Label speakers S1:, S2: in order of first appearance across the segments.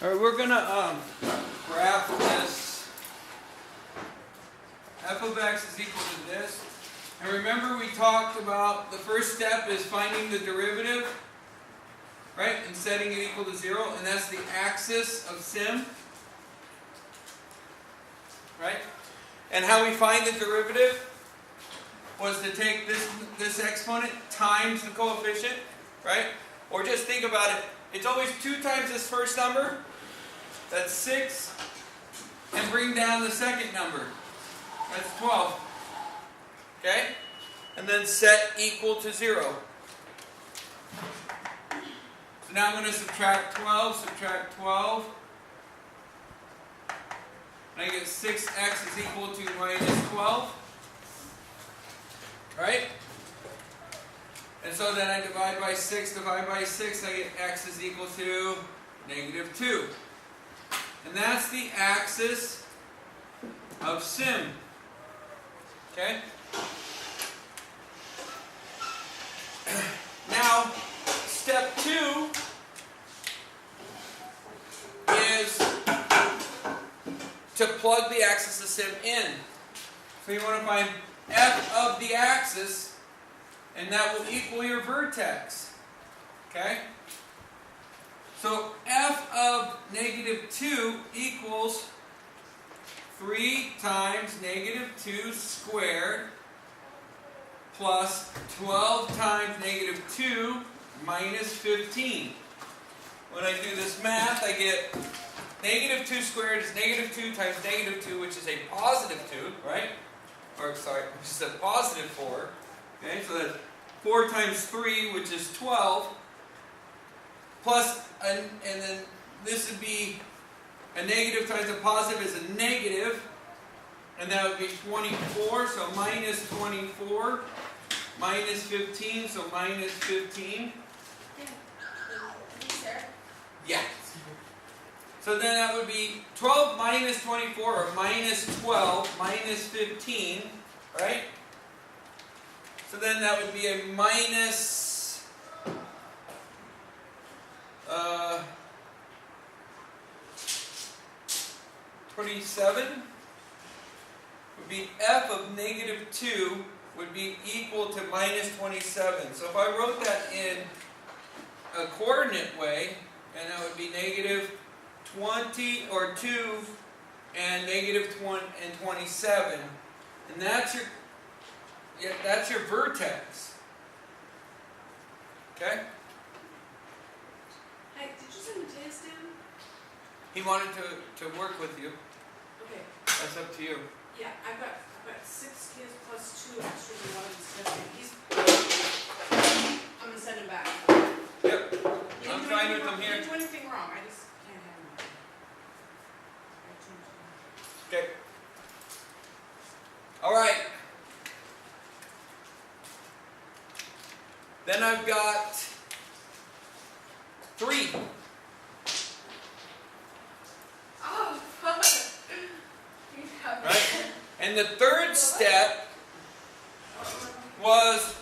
S1: All right, we're gonna graph this. F of x is equal to this. And remember we talked about the first step is finding the derivative, right? And setting it equal to 0, and that's the axis of sim. Right? And how we find the derivative was to take this exponent times the coefficient, right? Or just think about it. It's always 2 times this first number. That's 6. And bring down the second number. That's 12. Okay? And then set equal to 0. So now I'm going to subtract 12. Subtract 12. And I get 6x is equal to minus 12. Right? And so then I divide by 6, I get x is equal to negative 2. And that's the axis of sim. Okay? Now, step 2 is to plug the axis of sim in. So you want to find f of the axis, and that will equal your vertex. Okay? So f of negative 2 equals 3 times negative 2 squared plus 12 times negative 2 minus 15. When I do this math, I get negative 2 squared is negative 2 times negative 2, which is a positive 2, right? Or sorry, which is a positive 4. Okay, so that's 4 times 3, which is 12. Plus, and then this would be a negative times a positive is a negative. And that would be 24, so minus 24. Minus 15, so minus 15. Yeah. So then that would be 12 minus 24, or minus 12, minus 15, right? So then that would be a minus 27. Would be f of negative 2 would be equal to minus 27. So if I wrote that in a coordinate way, and that would be negative 20 or 2 and negative 20 and 27, and that's your vertex. Okay?
S2: Hey, did you send MTS down?
S1: He wanted to work with you.
S2: Okay.
S1: That's up to you.
S2: Yeah, I've got 6 kids plus 2 extras and 1 disgusting. I'm gonna send him back.
S1: Yep. I'm fine with him
S2: He
S1: here.
S2: didn't do anything wrong. I just can't have him.
S1: Okay. All right. Then I've got 3.
S2: Oh,
S1: Right? And the third step was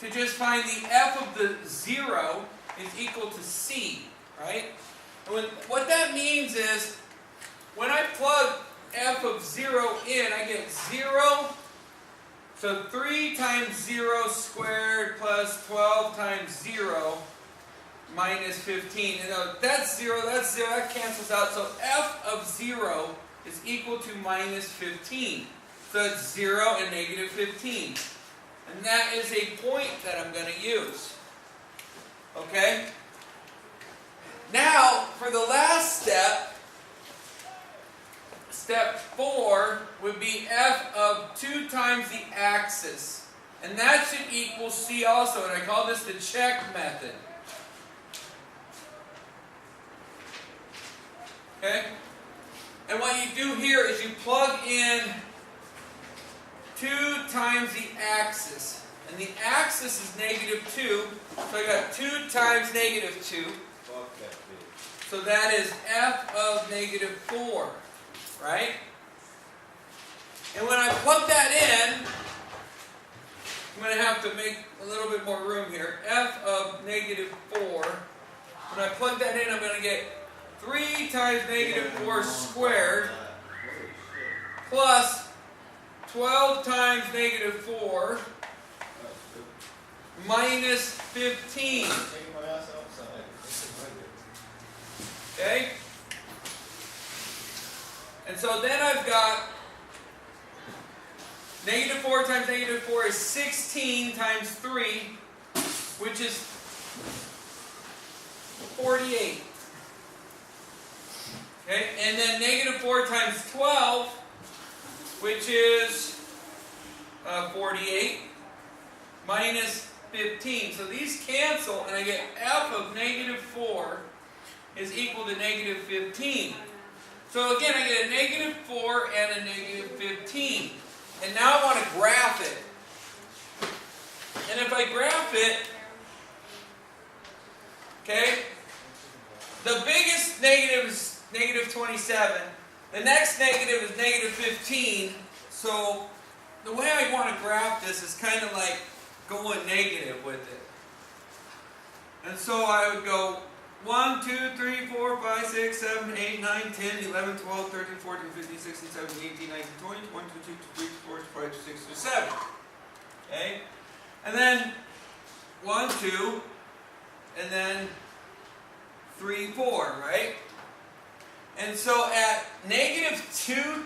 S1: to just find the f of the 0 is equal to c, right? And what that means is when I plug f of 0 in, I get 0. So 3 times 0 squared plus 12 times 0 minus 15. And that's 0, that cancels out. So f of 0 is equal to minus 15. So it's 0 and negative 15. And that is a point that I'm going to use. Okay? Now, for the last step, step 4 would be f of 2 times the axis. And that should equal c also. And I call this the check method. Okay? And what you do here is you plug in 2 times the axis. And the axis is negative 2. So I got 2 times negative 2. So that is f of negative 4. Right? And when I plug that in, I'm going to have to make a little bit more room here. F of negative 4. When I plug that in, I'm going to get 3 times negative 4 squared plus 12 times negative 4 minus 15. Okay? And so then I've got negative 4 times negative 4 is 16 times 3, which is 48. Okay? And then negative 4 times 12, which is 48, minus 15. So these cancel, and I get f of negative 4 is equal to negative 15. So again, I get a negative 4 and a negative 15. And now I want to graph it. And if I graph it, okay, the biggest negative is negative 27. The next negative is negative 15. So the way I want to graph this is kind of like going negative with it. And so I would go 1, 2, 3, 4, 5, 6, 7, 8, 9, 10, 11, 12, 13, 14, 15, 16, 17, 18, 19, 20, 21, 22, 23, 24, 25, 26, 27. Okay? And then 1, 2, and then 3, 4, right? And so at negative 2,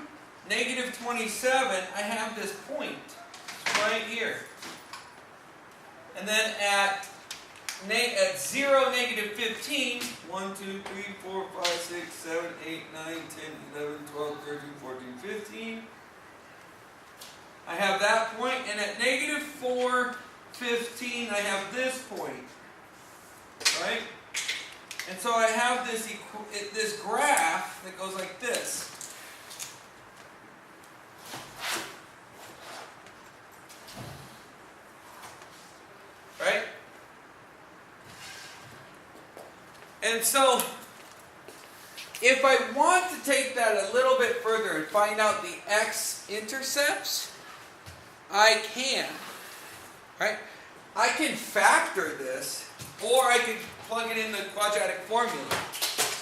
S1: negative 27, I have this point right here. And then at 0, negative 15, 1, 2, 3, 4, 5, 6, 7, 8, 9, 10, 11, 12, 13, 14, 15. I have that point, and at negative 4, 15, I have this point. Right? And so I have this graph that goes like this. Right? And so, if I want to take that a little bit further and find out the x-intercepts, I can. Right? I can factor this, or I can plug it in the quadratic formula.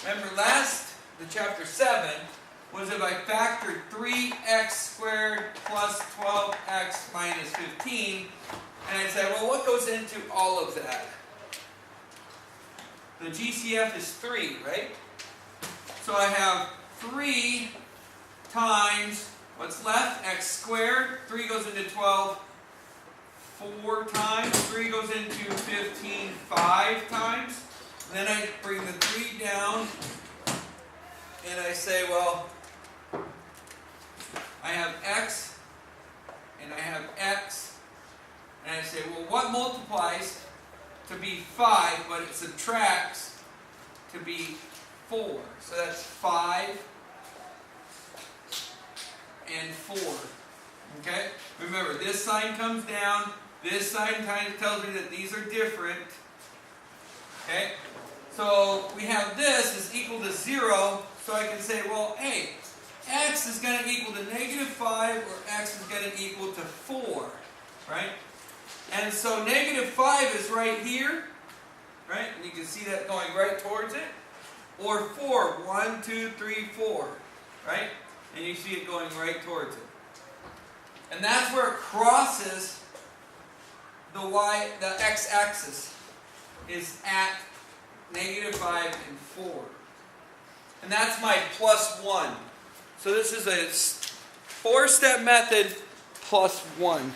S1: Remember the chapter 7, was if I factored 3x squared plus 12x minus 15, and I said, well, what goes into all of that? The GCF is 3, right? So I have 3 times what's left, x squared. 3 goes into 12 4 times. 3 goes into 15 5 times. And then I bring the 3 down, and I say, well, I have x, and I have x, and I say, well, what multiplies to be 5, but it subtracts to be 4. So that's 5 and 4. Okay? Remember, this sign comes down. This sign kind of tells me that these are different. Okay? So we have this is equal to 0. So I can say, well, hey, x is going to equal to negative 5, or x is going to equal to 4. Right? And so negative 5 is right here, right? And you can see that going right towards it. Or 4, 1, 2, 3, 4, right? And you see it going right towards it. And that's where it crosses the x-axis, is at negative 5 and 4. And that's my plus 1. So this is a 4-step method plus 1.